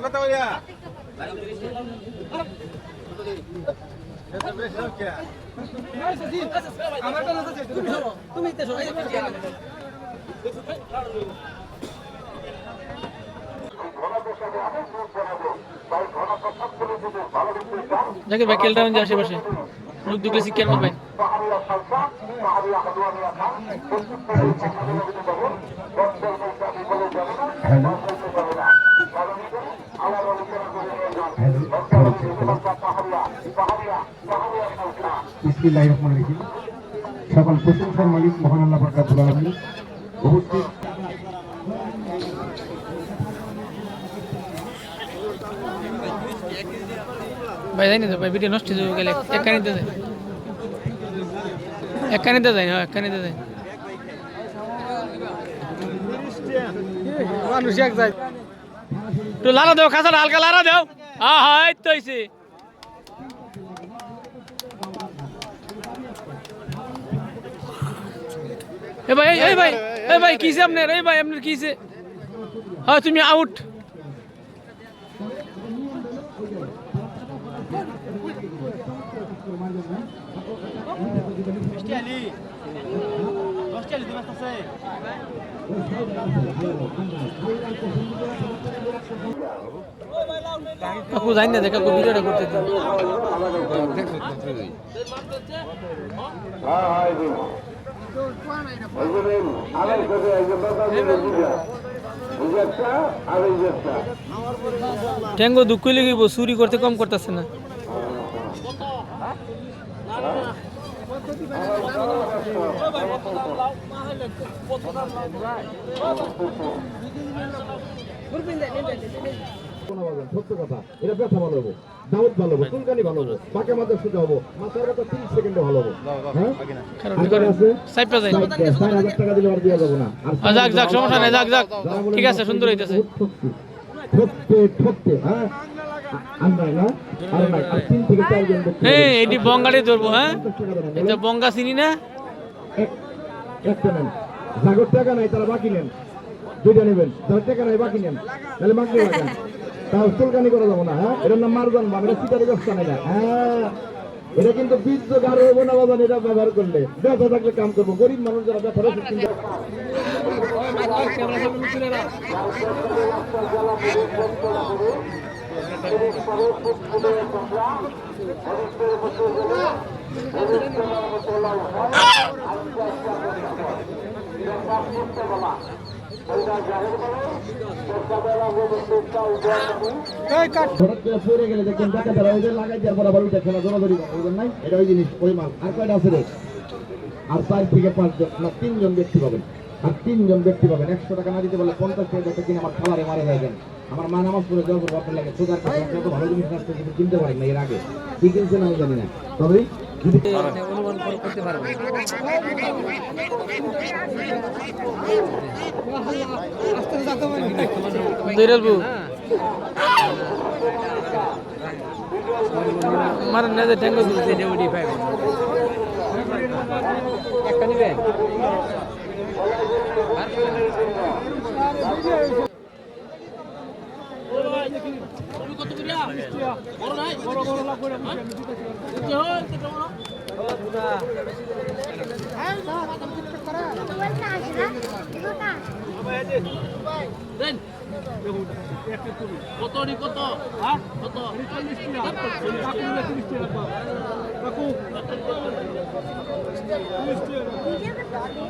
কথা বলিয়া জাকির ভাই খেলটা হচ্ছে আশেপাশে মুখ দুটো শিক্ষার মত ভাই সকল প্রশংসার মালিক মহান আল্লাহ পাক রব্বুল আলামিন উপস্থিত ভাই জানি তো ভাই ভিডিও নষ্ট হয়ে গেলে একখানিতে যায় একখানিতে যায় মানুষ এক যায় তো লালা দাও খাসাটা হালকা লালা দাও হ্যাঁ এই তো হইছে ভাই কিসে আপনার এই ভাই আপনার কিসে হ্যাঁ তুমি আউট কাকু জানি না কাকু ভিডিওটা করতে ট্যাঙ্গো দুঃখ লেগেব চুরি করতে কম করতেছে না সত্য কথা এটা ব্যথা ভালো হবো দাউদ ভালো হবো চুলকানি ভালো হবো বাকি আমাদের সোজা হবো মাথার ব্যথা 30 সেকেন্ডে ভালো হবো হ্যাঁ 4000 টাকা দিলে আর দেওয়া যাবে না আর যাক সমস্যা নাই যাক ঠিক আছে সুন্দর হইতেছে ঠকতে হ্যাঁ আমরা না আর না 3 থেকে 4 জন হ্যাঁ এটি বঙ্গাড়ি ধরবো হ্যাঁ এটা বঙ্গা চিনি না একটা নেন জাগর টাকা নাই তারা বাকি নেন দুইটা নেবেন তারা টাকা নাই বাকি নেন তাহলে বাকি রাখেন তাহলে চুলকানি করা যাবো না হ্যাঁ এটার নাম মারজান বা এটা সিটারি ব্যবস্থা নেই না হ্যাঁ এটা কিন্তু বীর্য গাঢ় হবো না বাজান এটা ব্যবহার করলে ব্যথা থাকলে কাম করবো গরিব মানুষ যারা ব্যথা রয়েছে পড়ে গেলে দেখবেন টাকা ওদের লাগাই দেওয়ার পর আবার ওইটা খেলা দৌড়াদৌড়ি নাই এটা ওই জিনিস ওই মাল আর কয়টা আছে রে আর 4 থেকে 5 জন না 3 জন ব্যক্তি পাবেন আর 3 জন ব্যক্তি পাবেন 100 টাকা না দিতে বলে 50 টাকা কিনে আমার খাবারে মারা যাবেন আমার মা নামাজ পড়ে যাওয়ার পর আপনার লাগে সুগার কত ভালো জিনিস আসতে কিন্তু কিনতে পারেন না এর আগে কি কিনছেন আমি জানি না তবে যদি অনুমান করতে পারবো দৈরালবু মারেন না যে ট্যাঙ্গো দিতে ডেউডি পাইবে একটা নিবেন কত করিয়া বড় নাই বড় লাভ করে আমি দিতেছি হয় তো কেমন হ্যাঁ না মাথা ঠিক করে বলনা আছে না দুটা ভাই দেন কত নি কত হ্যাঁ কত 40 টাকা কাকু 30 টাকা কাকু 30 টাকা